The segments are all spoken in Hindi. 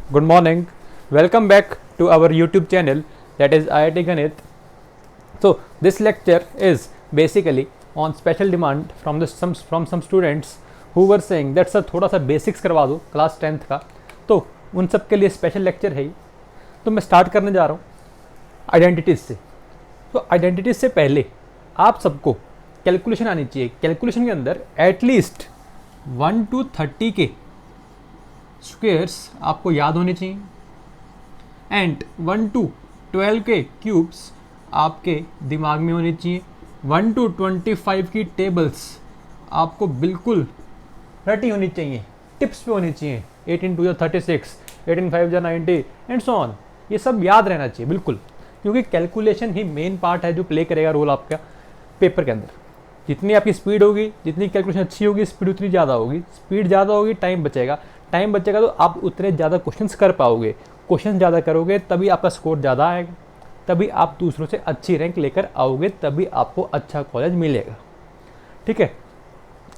Good morning. Welcome back to our YouTube channel, that is IIT Ganit. So this lecture is basically on special demand from some students who were saying that sir थोड़ा सा बेसिक्स करवा दो क्लास 10th का, तो उन सब के लिए स्पेशल लेक्चर है ही। तो मैं स्टार्ट करने जा रहा हूँ आइडेंटिटीज़ से। तो आइडेंटिटीज़ से पहले आप सबको कैलकुलेशन आनी चाहिए। कैलकुलेशन के अंदर एटलीस्ट 1 to 30 के स्क्वेयर्स आपको याद होने चाहिए एंड 1 to 12 के क्यूब्स आपके दिमाग में होने चाहिए। 1 to 25 की टेबल्स आपको बिल्कुल रटी होनी चाहिए, टिप्स पे होनी चाहिए। 18 2 36, 18 5 90 एंड सो ऑन। ये सब याद रहना चाहिए बिल्कुल, क्योंकि कैलकुलेशन ही मेन पार्ट है जो प्ले करेगा रोल आपका पेपर के अंदर। जितनी आपकी स्पीड होगी, जितनी कैलकुलेशन अच्छी होगी, स्पीड उतनी ज़्यादा होगी। स्पीड ज़्यादा होगी, टाइम बचेगा। टाइम बचेगा तो आप उतने ज़्यादा क्वेश्चंस कर पाओगे। क्वेश्चन ज़्यादा करोगे तभी आपका स्कोर ज़्यादा आएगा, तभी आप दूसरों से अच्छी रैंक लेकर आओगे, तभी आपको अच्छा कॉलेज मिलेगा। ठीक है,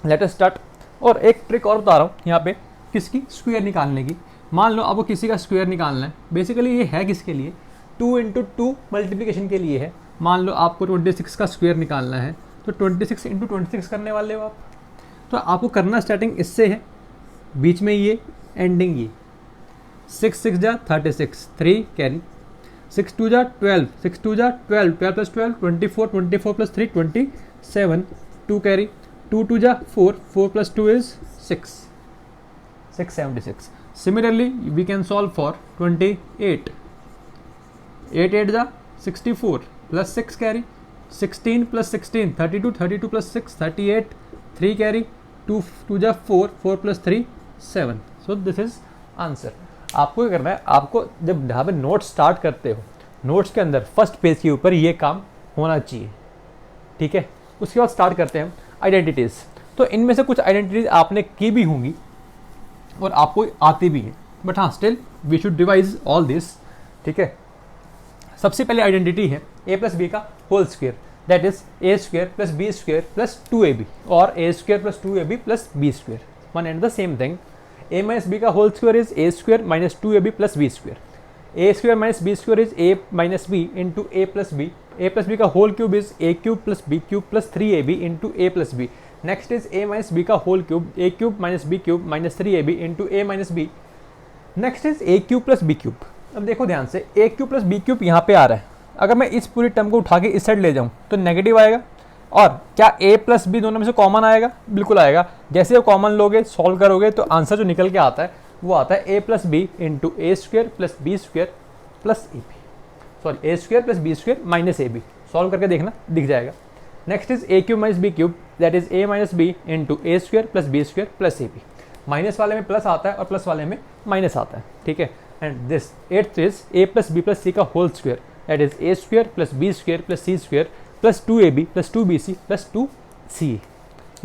लेट अस स्टार्ट। और एक ट्रिक और बता रहा हूँ यहाँ पे किसकी, स्क्वायर निकालने की। मान लो आपको किसी का स्क्वायर निकालना है। बेसिकली ये है किसके लिए, 2 into 2 मल्टीप्लिकेशन के लिए है। मान लो आपको 26 का स्क्वायर निकालना है, तो 26 into 26 करने वाले हो आप। तो आपको करना स्टार्टिंग इससे है, बीच में ये, एंडिंग ये। 6 6 जा 36, 3 कैरी। 6 2 जा 12, 6 2 जा 12, 12 plus 12 24, 24 plus 3 27, 2 कैरी। 2 2 जा 4, 4 plus 2 is 6, 676. Similarly, we can solve for 28. 8 8 जा 64 plus 6 carry. 16 plus 16 32, 32 plus 6 38, 3 carry. 2 2 जा 4, 4 plus 3 7. So this is answer. आपको क्या करना है, आपको जब यहाँ पे नोट्स स्टार्ट करते हो, नोट्स के अंदर फर्स्ट पेज के ऊपर ये काम होना चाहिए। ठीक है, उसके बाद स्टार्ट करते हैं आइडेंटिटीज़। तो इनमें से कुछ आइडेंटिटीज़ आपने की भी होंगी और आपको आती भी है, बट हाँ still we should revise all this. ठीक है, सबसे पहले आइडेंटिटी है a प्लस बी का whole square, that is a square plus B square plus 2ab और a square plus 2ab plus B square, one and the same thing. a minus b का whole square is a square minus 2ab plus B square. a square minus B square is a minus B into a plus B. a plus b का whole cube is a cube plus b cube plus 3ab into a plus b. Next is a minus b का whole cube, a cube minus b cube minus 3ab into a minus b. Next is a cube plus b cube. अब देखो ध्यान से, a cube plus b cube यहाँ पे आ रहा है। अगर मैं इस पूरी टर्म को उठा के इस साइड ले जाऊँ तो नेगेटिव आएगा। और क्या a प्लस बी दोनों में से कॉमन आएगा? बिल्कुल आएगा। जैसे वो कॉमन लोगे, सॉल्व करोगे, तो आंसर जो निकल के आता है वो आता है a plus B into A square plus B square plus A B, sorry a square plus B square minus A B. Solve करके देखना, दिख जाएगा। Next is a cube minus B cube, that is a minus B into A square plus B square plus A B. Minus वाले में प्लस आता है और प्लस वाले में माइनस आता है। ठीक है, and this eighth is a plus B plus c का whole square, that is a square plus B square plus c square plus 2ab plus 2bc plus 2ca।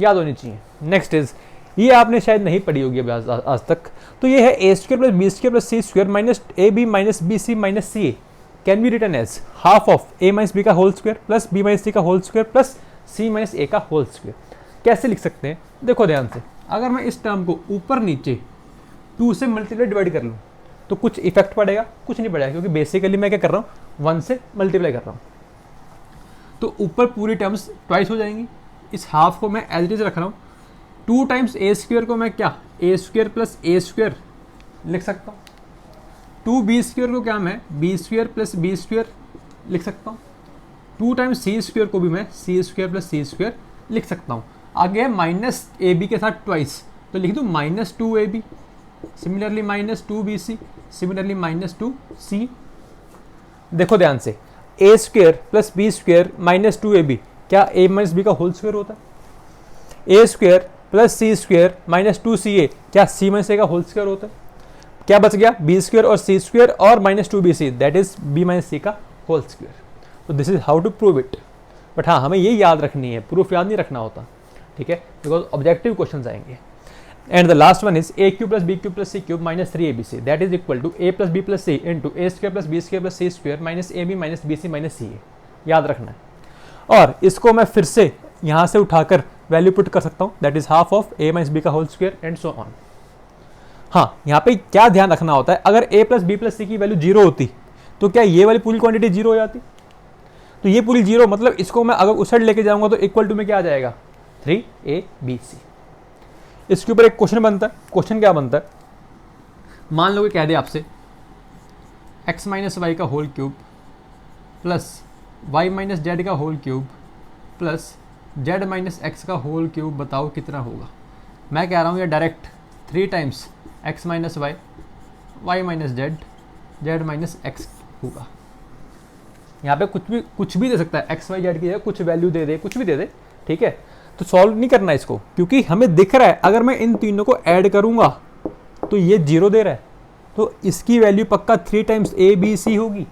याद होनी चाहिए। नेक्स्ट इज, ये आपने शायद नहीं पढ़ी होगी अभी आज तक, तो ये है a square plus B square plus c square minus ab minus bc minus ca can be written as half of a minus b का whole square plus b minus c का whole square plus c minus a का होल स्क्वायर। कैसे लिख सकते हैं, देखो ध्यान से। अगर मैं इस टर्म को ऊपर नीचे 2 से मल्टीप्लाई डिवाइड कर लूँ तो कुछ इफेक्ट पड़ेगा? कुछ नहीं पड़ेगा, क्योंकि बेसिकली मैं क्या कर रहा हूँ, 1 से मल्टीप्लाई कर रहा हूँ। तो ऊपर पूरी टर्म्स ट्वाइस हो जाएंगी। इस हाफ को मैं एज इट इज रख रहा हूँ। 2 टाइम्स ए स्क्वायर को मैं क्या, A square plus A square लिख सकता हूँ। 2b स्क्वायर को क्या मैं B square plus B square लिख सकता हूँ। 2 टाइम्स सी स्क्वायर को भी मैं सी स्क्वायर प्लस सी स्क्वायर लिख सकता हूँ। आगे माइनस ए बी के साथ ट्वाइस, तो लिख दूँ minus 2ab, similarly minus 2bc, similarly minus 2c। देखो ध्यान से, a square plus B square minus 2ab क्या a माइनस बी का होल स्क्वायर होता है? A square plus c square minus 2ca क्या c माइनस a का होल स्क्वायर होता है? क्या बच गया, बी स्क्वायर और सी स्क्वायर और minus 2bc, that is b minus c का होल स्क्वायर। तो this is how to prove it. But हाँ, हमें ये याद रखनी है, प्रूफ याद नहीं रखना होता। ठीक है, बिकॉज ऑब्जेक्टिव क्वेश्चन आएंगे। And the last one is a cube plus b cube plus c cube minus 3abc, that is equal to a plus b plus c into a square plus b square plus c square minus ab minus bc minus ca। याद रखना है। और इसको मैं फिर से यहाँ से उठाकर वैल्यू पुट कर सकता हूँ, that is half of a minus b का whole square and so on. हाँ, यहाँ पे क्या ध्यान रखना होता है, अगर a प्लस बी प्लस सी की वैल्यू जीरो होती तो क्या ये वाली पूरी क्वांटिटी जीरो हो जाती? तो ये पूरी जीरो, मतलब इसको मैं अगर उस साइड लेके जाऊंगा तो इक्वल टू में क्या आ जाएगा, 3abc। इसके ऊपर एक क्वेश्चन बनता है। क्वेश्चन क्या बनता है, मान लो कि कह दे आपसे x माइनस वाई का whole cube plus y minus z का whole cube plus z minus x का होल क्यूब, बताओ कितना होगा। मैं कह रहा हूँ ये direct 3 times x minus y, y minus z, z minus x होगा। यहाँ पे कुछ भी दे सकता है, एक्स वाई जेड की जगह कुछ वैल्यू दे दे, कुछ भी दे दे, ठीक है। तो सॉल्व नहीं करना इसको, क्योंकि हमें दिख रहा है अगर मैं इन तीनों को ऐड करूंगा तो ये जीरो दे रहा है, तो इसकी वैल्यू पक्का 3 टाइम्स ए बी सी होगी।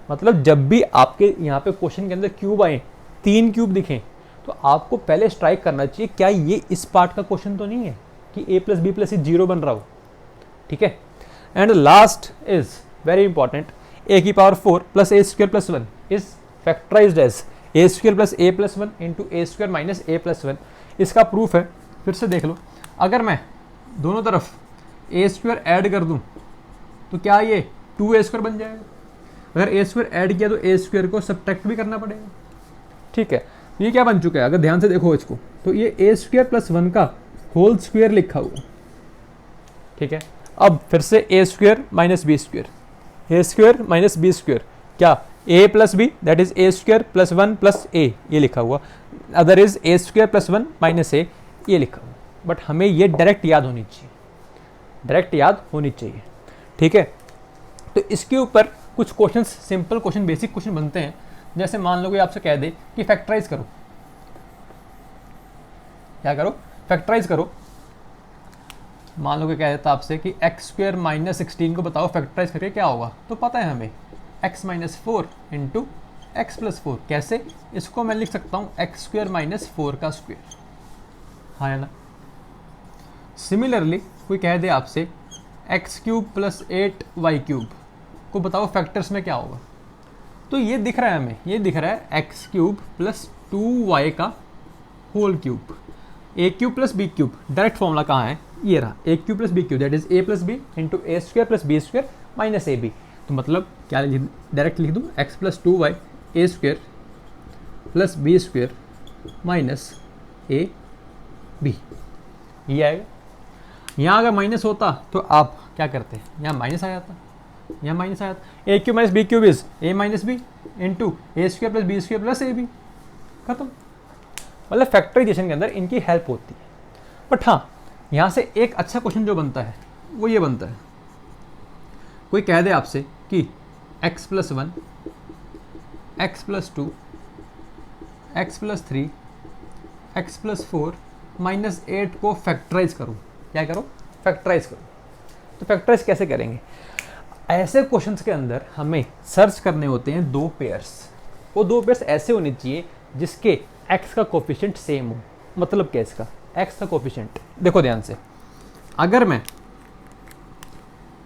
मतलब जब भी आपके यहाँ पे क्वेश्चन के अंदर क्यूब आए, 3 क्यूब दिखें, तो आपको पहले स्ट्राइक करना चाहिए क्या ये इस पार्ट का क्वेश्चन तो नहीं है कि a plus B plus C zero बन रहा हो, ठीक है। And last is very important, a की power 4 plus A square plus 1 is factorized as A square plus A plus 1 into A square minus A plus 1। इसका प्रूफ है, फिर से देख लो, अगर मैं दोनों तरफ ए स्क्वायर ऐड कर दूं तो क्या ये 2a स्क्वायर बन जाएगा। अगर ए स्क्वायर ऐड किया तो ए स्क्वायर को सब्ट्रैक्ट भी करना पड़ेगा, ठीक है। ये क्या बन चुका है, अगर ध्यान से देखो इसको, तो ये ए स्क्वायर प्लस 1 का होल स्क्वायर लिखा हुआ, ठीक है। अब फिर से a square minus B square, a square minus B square, क्या a plus b that is a square plus 1 plus a, ये लिखा हुआ। Other is a square plus 1 minus a, ये लिखा हुआ। बट हमें ये डायरेक्ट याद होनी चाहिए, डायरेक्ट याद होनी चाहिए, ठीक है। तो इसके ऊपर कुछ questions, simple question, basic question बनते हैं। जैसे मान लो कोई आपसे कह दे कि फैक्टराइज करो, क्या करो, फैक्टराइज करो। मान लो कि कह देता आपसे कि एक्स स्क्वायर माइनस 16 को बताओ फैक्टराइज करके क्या होगा, तो पता है हमें x minus 4 into x plus 4। कैसे, इसको मैं लिख सकता हूँ एक्स स्क्वायर माइनस 4 का स्क्वायर, हाँ है ना। सिमिलरली कोई कह दे आपसे X cube plus 8 Y cube को बताओ फैक्टर्स में क्या होगा, तो ये दिख रहा है हमें, ये दिख रहा है एक्स क्यूब प्लस 2y का whole cube, a cube plus b cube. Direct formula कहाँ है, ये रहा, a cube plus b cube that is a plus B into A square plus B square minus A b. तो मतलब क्या डायरेक्ट लिख दूँ, x plus 2y a square plus B square minus A b, ये आएगा। यहाँ अगर माइनस होता तो आप क्या करते, यहाँ माइनस आ जाता, यहाँ माइनस आ जाता। A cube minus B cube is a minus B into A square plus B square plus A b, खत्म। मतलब फैक्टराइजेशन के अंदर इनकी हेल्प होती है। बट हाँ, यहाँ से एक अच्छा क्वेश्चन जो बनता है वो ये बनता है, कोई कह दे आपसे कि x plus 1, x plus 2, x plus 3, x plus 4 minus 8 को फैक्टराइज करो। क्या करो, फैक्टराइज करो। तो फैक्टराइज कैसे करेंगे, ऐसे क्वेश्चंस के अंदर हमें सर्च करने होते हैं 2 पेयर्स। वो 2 पेयर्स ऐसे होने चाहिए जिसके x का कोफिशिएंट सेम हो। मतलब क्या इसका, x का कोफिशिएंट देखो ध्यान से, अगर मैं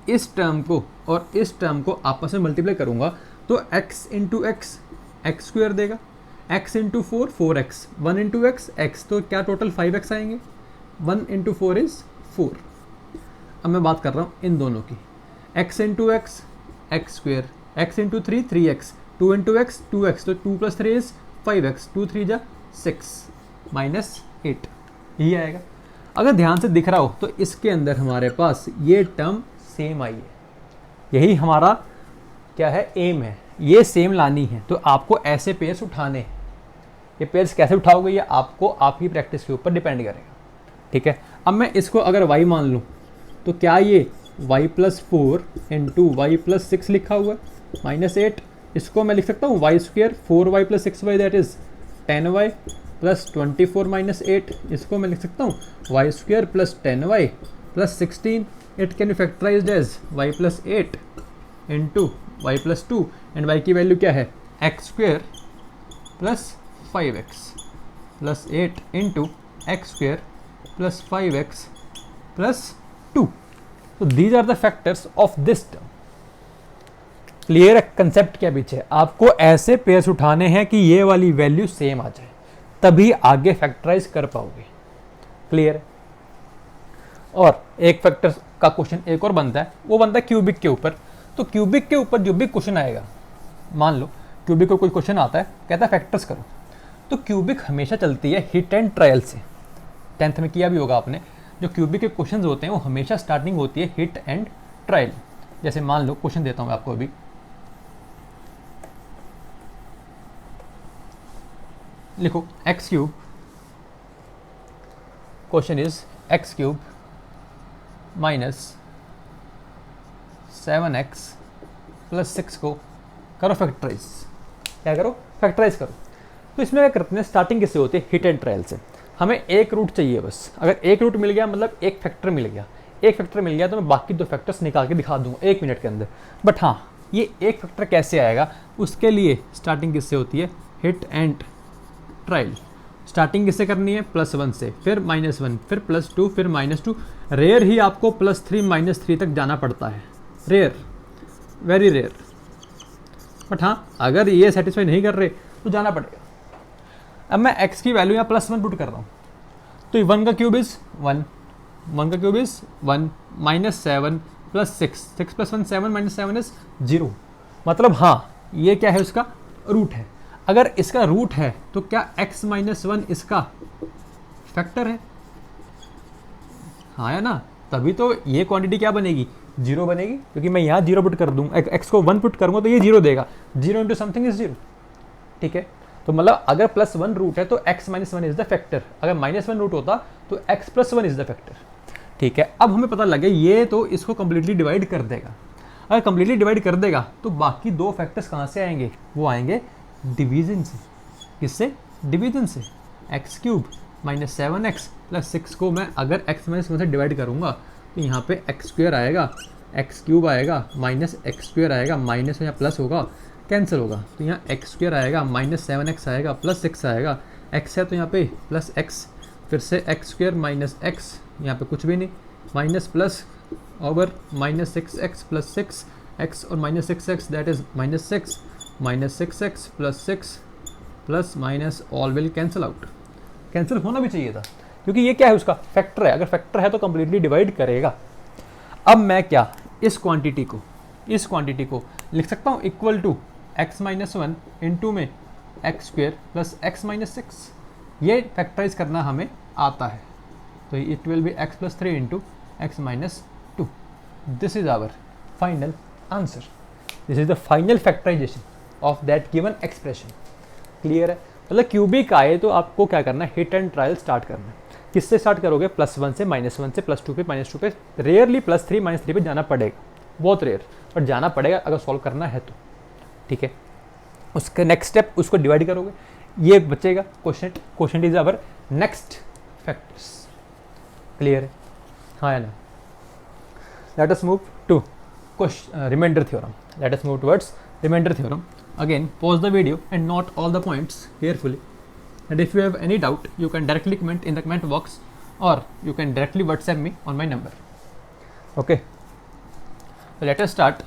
इस टर्म को और इस टर्म को आपस में मल्टीप्लाई करूंगा तो x into x x square देगा, x into 4 4x, 1 into x x, तो क्या टोटल 5x आएंगे। 1 इंटू 4 इज 4। अब मैं बात कर रहा हूँ इन दोनों की, x into x x square, x into 3 3x, 2 into x 2x, तो 2 प्लस 3 इज 5x, 2 3 जा 6 माइनस 8, यही आएगा। अगर ध्यान से दिख रहा हो तो इसके अंदर हमारे पास ये टर्म सेम आई है, यही हमारा क्या है, एम है, ये सेम लानी है। तो आपको ऐसे पेयर्स उठाने हैं। ये पेयर्स कैसे उठाओगे ये आपको आपकी प्रैक्टिस के ऊपर डिपेंड करेगा, ठीक है। अब मैं इसको अगर y मान लूँ तो क्या ये y plus 4 into Y plus 6 लिखा हुआ है माइनस 8, इसको मैं लिख सकता हूँ Y square 4y plus 6y that is 10y plus 24 minus 8, इसको मैं लिख सकता हूँ Y square plus 10y plus 16। It can be factorized as y plus 8 into Y plus 2 and y की वैल्यू क्या है, X square plus 5x plus 8 into X square plus 5x plus 2। तो these are the factors of this term. Clear है कंसेप्ट क्या पीछे, आपको ऐसे पेयर्स उठाने हैं कि ये वाली वैल्यू सेम आ जाए, तभी आगे फैक्टराइज कर पाओगे। क्लियर है। और एक फैक्टर का क्वेश्चन एक और बनता है, वो बनता है क्यूबिक के ऊपर। तो क्यूबिक के ऊपर जो भी क्वेश्चन आएगा, मान लो क्यूबिक को कोई क्वेश्चन आता है, कहता है फैक्टर्स करो, तो क्यूबिक हमेशा चलती है हिट एंड ट्रायल से। 10th में किया भी होगा आपने, जो क्यूबिक के क्वेश्चन होते हैं वो हमेशा स्टार्टिंग होती है हिट एंड ट्रायल। जैसे मान लो क्वेश्चन देता हूँ मैं आपको अभी, लिखो x cube, question is x cube minus 7x plus 6 को करो फैक्टराइज। क्या करो? फैक्टराइज करो। तो इसमें क्या करते हैं, स्टार्टिंग किससे होती है? हिट एंड ट्रायल से। हमें एक रूट चाहिए बस, अगर एक रूट मिल गया मतलब एक फैक्टर मिल गया, एक फैक्टर मिल गया तो मैं बाकी दो फैक्टर्स निकाल के दिखा दूंगा 1 मिनट के अंदर। बट हाँ, ये एक फैक्टर कैसे आएगा, उसके लिए स्टार्टिंग किससे होती है? Hit and trial. स्टार्टिंग किससे करनी है? +1 से, फिर -1, फिर +2, फिर -2। रेयर ही आपको +3 -3 तक जाना पड़ता है, रेयर, वेरी रेयर। बट हाँ, अगर ये सेटिस्फाई नहीं कर रहे तो जाना पड़ेगा। अब मैं x की वैल्यू यहाँ +1 पुट कर रहा हूँ, तो 1 का क्यूब इज 1, 1 का क्यूब इज 1, -7 + 6, 6 + 1 7, -7 इज 0। मतलब हाँ, ये क्या है? उसका रूट है। अगर इसका रूट है तो क्या x - 1 इसका फैक्टर है? हाँ या ना? तभी तो ये क्वांटिटी क्या बनेगी? 0 बनेगी, क्योंकि मैं यहाँ 0 पुट कर दूँ, x को 1 पुट करूँगा तो ये 0 देगा। 0 इंटू समथिंग इज 0। ठीक है, तो मतलब अगर +1 रूट है तो x - 1 इज द फैक्टर, अगर -1 रूट होता तो x + 1 इज द फैक्टर। ठीक है, अब हमें पता लगे ये तो इसको कंप्लीटली डिवाइड कर देगा। अगर कंप्लीटली डिवाइड कर देगा तो बाकी दो फैक्टर्स कहाँ से आएंगे? वो आएंगे डिवीजन से। किससे? डिवीजन से। एक्स क्यूब -7x + 6 को मैं अगर x - 1 से डिवाइड करूँगा तो यहाँ पे x² आएगा, एक्स क्यूब आएगा, -x² आएगा, माइनस या प्लस होगा, कैंसिल होगा, तो यहाँ x² आएगा, -7x आएगा, +6 आएगा, x है तो यहाँ पे +x, फिर से x² - x, यहाँ पे कुछ भी नहीं, minus plus over -6x + 6 x और -6x that is -6, -6x + 6 plus minus all will cancel out. Cancel होना भी चाहिए था, क्योंकि ये क्या है? उसका फैक्टर है। अगर फैक्टर है तो कंप्लीटली डिवाइड करेगा। अब मैं क्या इस क्वांटिटी को लिख सकता हूँ इक्वल टू x - 1 इंटू में x² + x - 6। ये फैक्टराइज करना हमें आता है, तो it will be x + 3 into x - 2। This is our final answer. This is the final factorization of that given expression. Clear है? मतलब क्यूबिक आए तो आपको क्या करना है? हिट एंड ट्रायल स्टार्ट करना है। किससे स्टार्ट करोगे? +1 से, -1 से, +2 पे, -2 पे, रेयरली +3 -3 पे जाना पड़ेगा, बहुत रेयर, बट जाना पड़ेगा अगर सॉल्व करना है तो। ठीक है, उसके नेक्स्ट स्टेप उसको डिवाइड करोगे, ये बचेगा question is our next factors. Clear है? हाँ या ना? Let us move to remainder theorem. Let us move towards remainder theorem. Again, pause the video and note all the points carefully. And if you have any doubt, you can directly comment in the comment box, or you can directly WhatsApp me on my number. Okay. So let us start.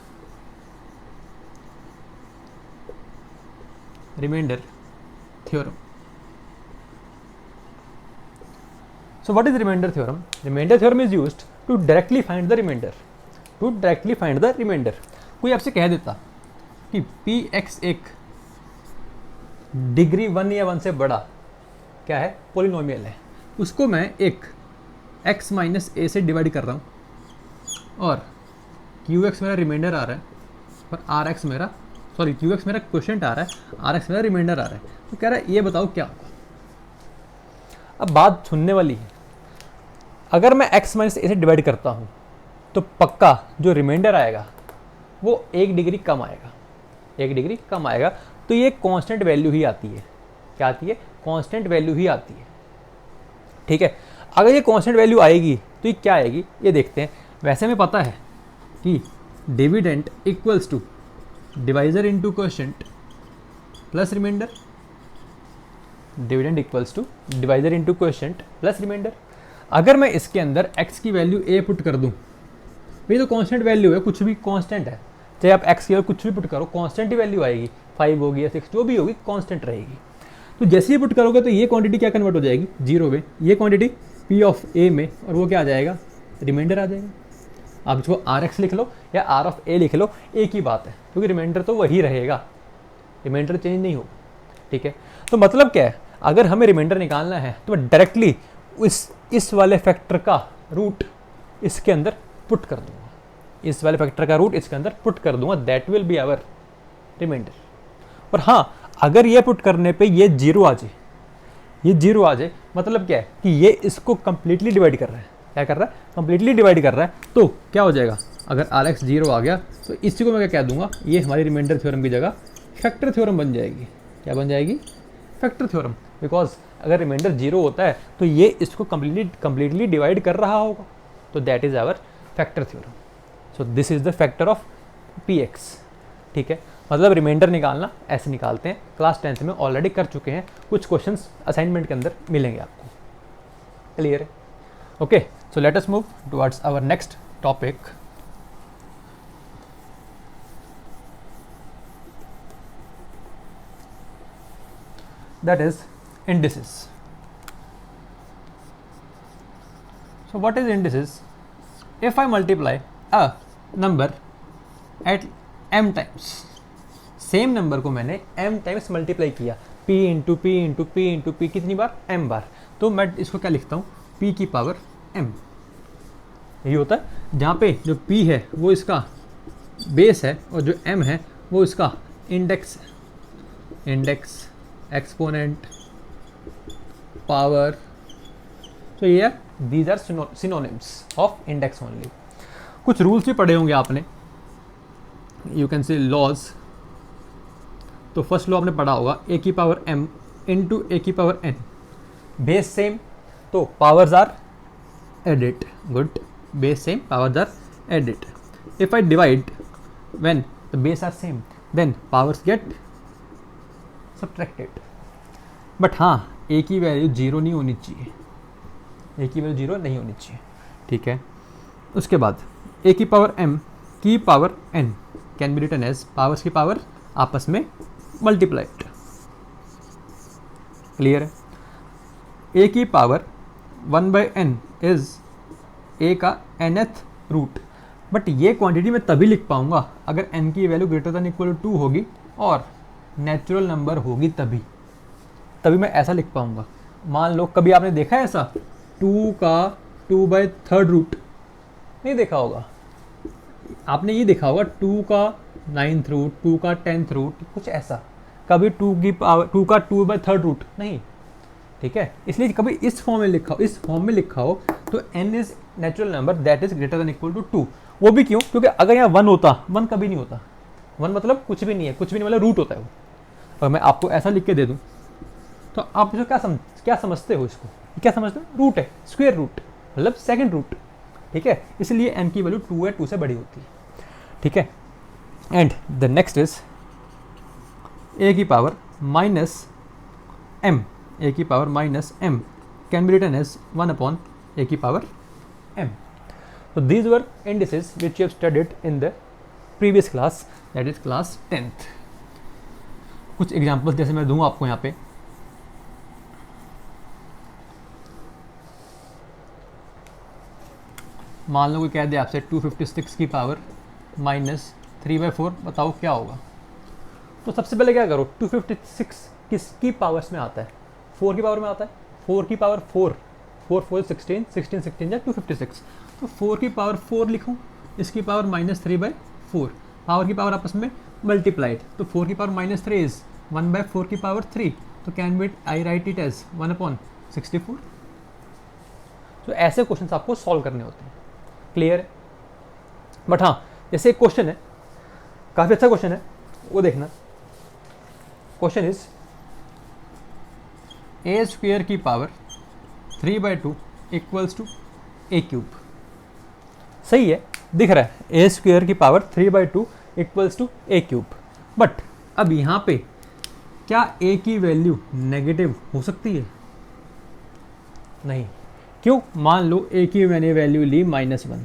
Remainder theorem. So what is remainder theorem? Remainder theorem is used to directly find the remainder. To directly find the remainder. कोई आपसे कह देता कि px एक डिग्री 1 या 1 से बड़ा क्या है? पोलिनोमियल है, उसको मैं एक x - a से डिवाइड कर रहा हूँ, और qx मेरा रिमाइंडर आ रहा है और rx मेरा qx मेरा क्वोशिएंट आ रहा है, rx मेरा रिमाइंडर आ रहा है। तो कह रहा है ये बताओ क्या होगा। अब बात सुनने वाली है, अगर मैं x - a से डिवाइड करता हूँ तो पक्का जो रिमाइंडर आएगा वो 1 डिग्री कम आएगा, 1 डिग्री कम आएगा। तो ये कांस्टेंट वैल्यू ही आती है। क्या आती है? कांस्टेंट वैल्यू ही आती है। ठीक है, अगर ये कांस्टेंट वैल्यू आएगी तो ये क्या आएगी, ये देखते हैं। वैसे हमें पता है कि dividend equals to divisor into quotient plus remainder. Dividend equals to divisor into quotient plus remainder. अगर मैं इसके अंदर x की वैल्यू a पुट कर दूं, ये तो कांस्टेंट वैल्यू है, कुछ भी कांस्टेंट है, चाहे आप x की वैल्यू कुछ भी पुट करो, कांस्टेंट ही वैल्यू आएगी, 5 होगी या 6 जो भी होगी कांस्टेंट रहेगी। तो जैसे ही पुट करोगे तो ये क्वांटिटी क्या कन्वर्ट हो जाएगी? 0 में, ये क्वांटिटी p ऑफ a में, और वो क्या आ जाएगा? रिमाइंडर आ जाएगा। आप इसको आर एक्स लिख लो या आर ऑफ ए लिख लो, एक ही बात है, क्योंकि रिमाइंडर तो वही रहेगा, रिमाइंडर चेंज नहीं होगा। ठीक है, तो मतलब क्या है, अगर हमें रिमाइंडर निकालना है तो मैं डायरेक्टली इस वाले फैक्टर का रूट इसके अंदर पुट कर दूंगा, इस वाले फैक्टर का रूट इसके अंदर पुट कर दूंगा, that will be our remainder. और हाँ, अगर ये पुट करने पे ये जीरो आ जाए, ये जीरो आ जाए, मतलब क्या है कि ये इसको कंप्लीटली डिवाइड कर रहा है, क्या कर रहा है, कंप्लीटली डिवाइड कर रहा है, तो क्या हो जाएगा, अगर आर एक्स जीरो आ गया तो इसी को मैं क्या कह दूंगा, ये हमारी रिमाइंडर थ्योरम की जगह फैक्टर थ्योरम बन जाएगी। क्या बन जाएगी, फैक्टर थ्योरम, बिकॉज अगर रिमाइंडर जीरो होता है तो ये इसको कंप्लीटली डिवाइड कर रहा होगा, तो that is our factor theorem. So this is the factor of P X. ठीक है, मतलब रिमाइंडर निकालना ऐसे निकालते हैं, क्लास 10th में ऑलरेडी कर चुके हैं, कुछ क्वेश्चंस असाइनमेंट के अंदर मिलेंगे आपको। क्लियर है? Okay, so let us move towards our next topic. That is indices. So what is indices? If I multiply a number at m times, same number को मैंने m टाइम्स मल्टीप्लाई किया, p into P into P into P, कितनी बार, m बार, तो मैं इसको क्या लिखता हूँ, p की पावर m। यही होता है, जहाँ पे जो p है वो इसका बेस है और जो m है वो इसका इंडेक्स है, इंडेक्स, एक्सपोनेंट, पावर। तो ये these are synonyms of index only. कुछ रूल्स भी पढ़े होंगे आपने, यू कैन से लॉज। तो फर्स्ट लॉ आपने पढ़ा होगा, ए की पावर m इंटू ए की पावर n, बेस सेम तो powers are added, good, base same powers are added. If I divide when the base are same then powers get subtracted. But हाँ, ए की वैल्यू जीरो नहीं होनी चाहिए, ए की वैल्यू जीरो नहीं होनी चाहिए। ठीक है, उसके बाद ए की पावर m की power n can be written as powers की पावर आपस में मल्टीप्लाइड। क्लियर है? ए की पावर 1/n इज ए का nth रूट, बट ये क्वांटिटी मैं तभी लिख पाऊंगा अगर n की value greater than equal to 2 होगी और नेचुरल नंबर होगी, तभी मैं ऐसा लिख पाऊंगा। मान लो कभी आपने देखा है ऐसा, 2 का 2/3 रूट, नहीं देखा होगा, आपने ये देखा होगा 2 का 9th रूट, 2 का 10th रूट, कुछ ऐसा, कभी 2 का 2/3 रूट नहीं। ठीक है, इसलिए कभी इस फॉर्म में लिखा हो, इस फॉर्म में लिखा हो तो n is natural number that is greater than equal to 2। वो भी क्यों? क्योंकि अगर यहाँ 1 होता, 1 कभी नहीं होता, 1 मतलब कुछ भी नहीं है, कुछ भी नहीं मतलब रूट होता है वो। और मैं आपको ऐसा लिख के दे दूं तो आप जो क्या समझते हो, इसको क्या समझते हो, रूट है, स्क्वायर रूट मतलब सेकंड रूट। ठीक है, इसलिए n की वैल्यू 2 है, 2 से बड़ी होती है। ठीक है, and the next is a की पावर माइनस m, a की power minus m can be written as 1 a की power m। So these were indices which you have studied in the previous class, that is class 10th। कुछ एग्जाम्पल्स जैसे मैं दूंगा आपको यहाँ पे, मान लो कोई कह दे आपसे 256 की पावर माइनस 3/4, बताओ क्या होगा। तो सबसे पहले क्या करो, 256 किसकी पावर्स में आता है, 4 की पावर में आता है, 4 की पावर 4, 4 4 16, 16 16 या 256, तो 4 की पावर 4 लिखूँ, इसकी पावर माइनस 3/4, पावर की पावर आपस में मल्टीप्लाइड, तो 4 की पावर माइनस 3 इज 1/4 की पावर 3, तो can be I write it as 1/64। तो ऐसे क्वेश्चन आपको सॉल्व करने होते हैं। क्लियर है? बट हाँ, जैसे एक क्वेश्चन है, काफ़ी अच्छा क्वेश्चन है, वो देखना। क्वेश्चन इज ए स्क्वायर की power 3/2 equals to a cube. सही है, दिख रहा है, ए स्क्वायर की power 3/2 equals to a cube. But अब यहाँ पे क्या ए की वैल्यू नेगेटिव हो सकती है? नहीं। क्यों? मान लो ए की मैंने वैल्यू ली -1,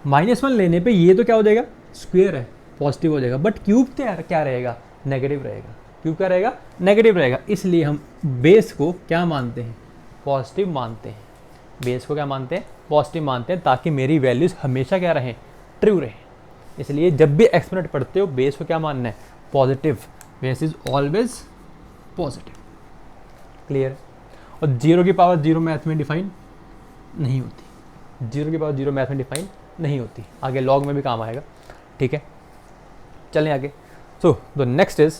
-1 लेने पे ये तो क्या हो जाएगा, स्क्वायर है, पॉजिटिव हो जाएगा, बट क्यूब क्या रहेगा, नेगेटिव रहेगा। क्यूब क्या रहेगा, नेगेटिव रहेगा, इसलिए हम बेस को क्या मानते हैं, पॉजिटिव मानते हैं। बेस को क्या मानते हैं, पॉजिटिव मानते हैं, ताकि मेरी वैल्यूज़ हमेशा क्या रहें, ट्रू रहें। इसलिए जब भी एक्सपोनेंट पढ़ते हो बेस को क्या मानना है, positive, base is always positive. Clear. और 0 की पावर 0 मैथ में डिफाइन नहीं होती, 0 की पावर 0 मैथ में डिफाइन नहीं होती, आगे लॉग में भी काम आएगा। ठीक है, चलें आगे। So the next is,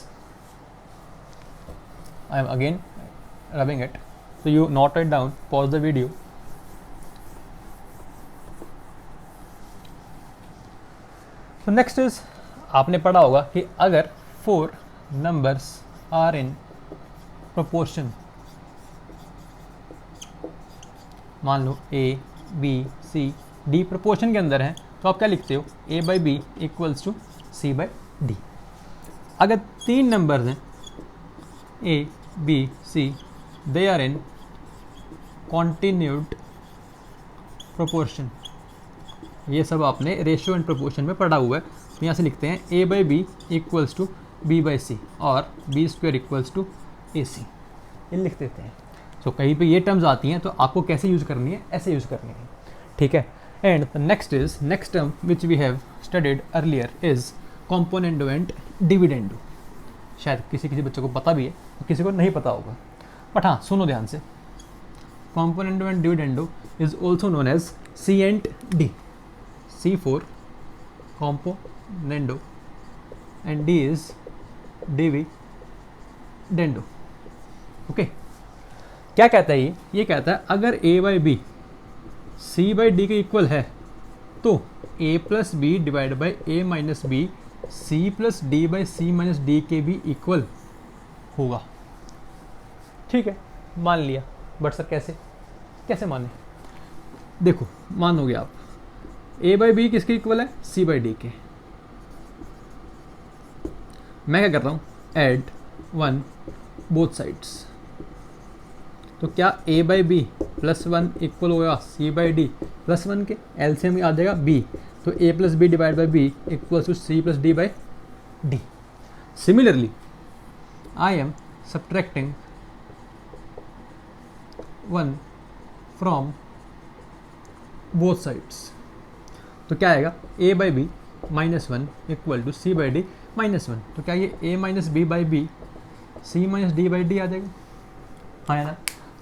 I am again rubbing it, so you note it down, pause the video. So next is, आपने पढ़ा होगा कि अगर 4 numbers are in proportion, मान लो A, B, C, D proportion के अंदर है, तो आप क्या लिखते हो, A by B equals to C by D। अगर 3 numbers हैं A, B, C, they are in continued proportion, ये सब आपने रेशियो एंड प्रोपोर्शन में पढ़ा हुआ है। तो यहाँ से लिखते हैं A by B equals to B by C और B square equals to AC, ये लिख देते हैं। सो कहीं पे ये टर्म्स आती हैं तो आपको कैसे यूज़ करनी है, ऐसे यूज़ करनी है। ठीक है, and next is, next term which we have studied earlier is componendo and dividendo. शायद किसी किसी बच्चों को पता भी है, किसी को नहीं पता होगा, बट हाँ सुनो ध्यान से। Componendo and dividendo is also known as C and D। C for componendo and D is dividendo. Okay, क्या कहता है ये कहता है अगर A by B C by D के इक्वल है तो A plus B divide by A minus B C plus D by C minus D के भी इक्वल होगा। ठीक है, मान लिया, बट सर कैसे, कैसे माने? देखो मानोगे आप, A बाई बी किसके इक्वल है, C बाई D के। मैं क्या कर रहा हूँ, ऐड 1 बोथ साइड्स, तो क्या A by B plus 1 equal होगा C बाई D प्लस 1 के, एलसीएम आ जाएगा B, तो A plus B divide by B equals to C plus D by D। Similarly I am subtracting 1 from both sides, तो क्या आएगा, A by B minus 1 equal to C by D minus 1, तो क्या ये A minus B by B C minus D by D आ जाएगा। हाँ है ना,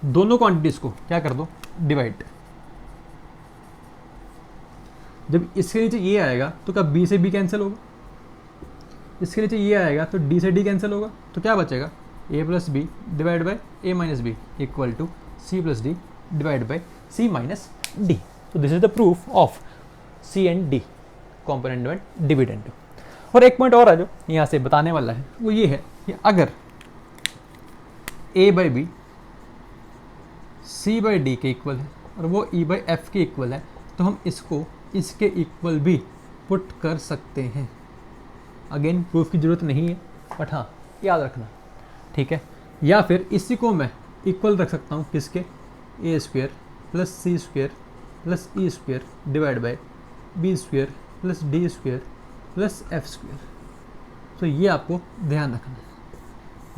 दोनों क्वांटिटीज को क्या कर दो, डिवाइड। जब इसके नीचे ये आएगा तो क्या B से B कैंसिल होगा, इसके नीचे ये आएगा तो D से D कैंसिल होगा, तो क्या बचेगा, A plus B divide by A minus B equal to C plus D divide by C minus D। तो this is the proof of C and D, componendo and dividendo. और एक पॉइंट और है जो यहाँ से बताने वाला है, वो ये है कि अगर A by B C by D के इक्वल है और वो E बाई F के इक्वल है, तो हम इसको इसके इक्वल भी पुट कर सकते हैं। अगेन प्रूफ की ज़रूरत नहीं है, बट हाँ याद रखना। ठीक है, या फिर इसी को मैं इक्वल रख सकता हूँ किसके, A square plus C square plus E square divide by B square plus D square plus F square. तो ये आपको ध्यान रखना है,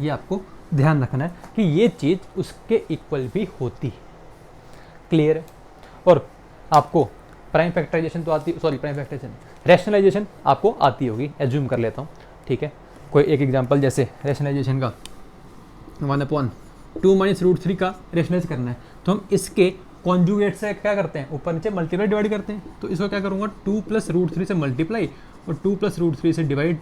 ये आपको ध्यान रखना है कि ये चीज़ उसके इक्वल भी होती है। क्लियर है। और आपको प्राइम फैक्टराइजेशन तो आती, सॉरी प्राइम फैक्टराइजेशन, रैशनलाइजेशन आपको आती होगी, एज्यूम कर लेता हूँ। ठीक है, कोई एक एग्जांपल जैसे रैशनलाइजेशन का 1/2 माइनस रूट 3 का रैशनलाइज करना है, तो हम इसके कॉन्जुगेट से क्या करते हैं, ऊपर नीचे मल्टीप्लाई डिवाइड करते हैं। तो इसको क्या करूँगा, 2 प्लस रूट 3 से मल्टीप्लाई और 2 प्लस रूट 3 से डिवाइड।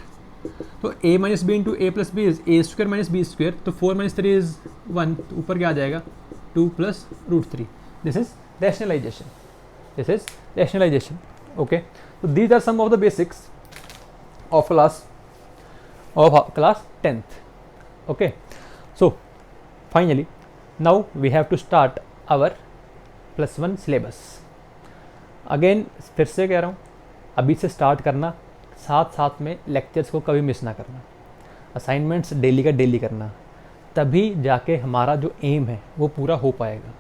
तो A minus B into A plus B is A square minus B square, तो 4 माइनस 3 इज 1, तो ऊपर क्या आ जाएगा 2 plus root 3। This is rationalization, this is rationalization. Okay, तो these are some of the basics of class 10th. Okay, so finally now we have to start our +1 syllabus. Again फिर से कह रहा हूँ, अभी से स्टार्ट करना, साथ साथ में लेक्चर्स को कभी मिस ना करना, असाइनमेंट्स डेली का डेली करना, तभी जाके हमारा जो एम है वो पूरा हो पाएगा।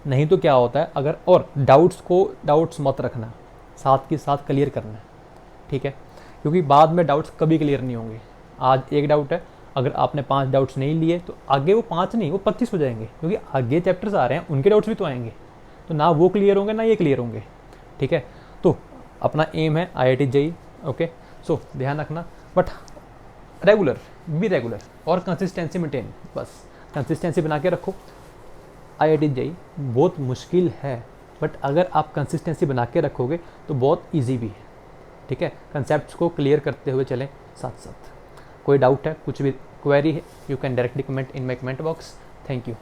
नहीं तो क्या होता है, अगर और डाउट्स मत रखना, साथ के साथ क्लियर करना है, ठीक है, क्योंकि बाद में डाउट्स कभी क्लियर नहीं होंगे। आज एक डाउट है, अगर आपने 5 डाउट्स नहीं लिए तो आगे वो 5 नहीं वो 25 हो जाएंगे, क्योंकि आगे चैप्टर्स आ रहे हैं, उनके डाउट्स भी तो आएंगे। तो ना वो क्लियर होंगे ना ये क्लियर होंगे, ठीक है। तो अपना एम है IIT JEE, ओके। सो ध्यान रखना, बट रेगुलर, बी रेगुलर और कंसिस्टेंसी मेंटेन, बस कंसिस्टेंसी बना के रखो। IIT JEE बहुत मुश्किल है, बट अगर आप कंसिस्टेंसी बना के रखोगे तो बहुत ईजी भी है, ठीक है। कंसेप्ट को क्लियर करते हुए चलें साथ साथ। कोई डाउट है, कुछ भी क्वेरी है, you can directly comment in my comment box. Thank you.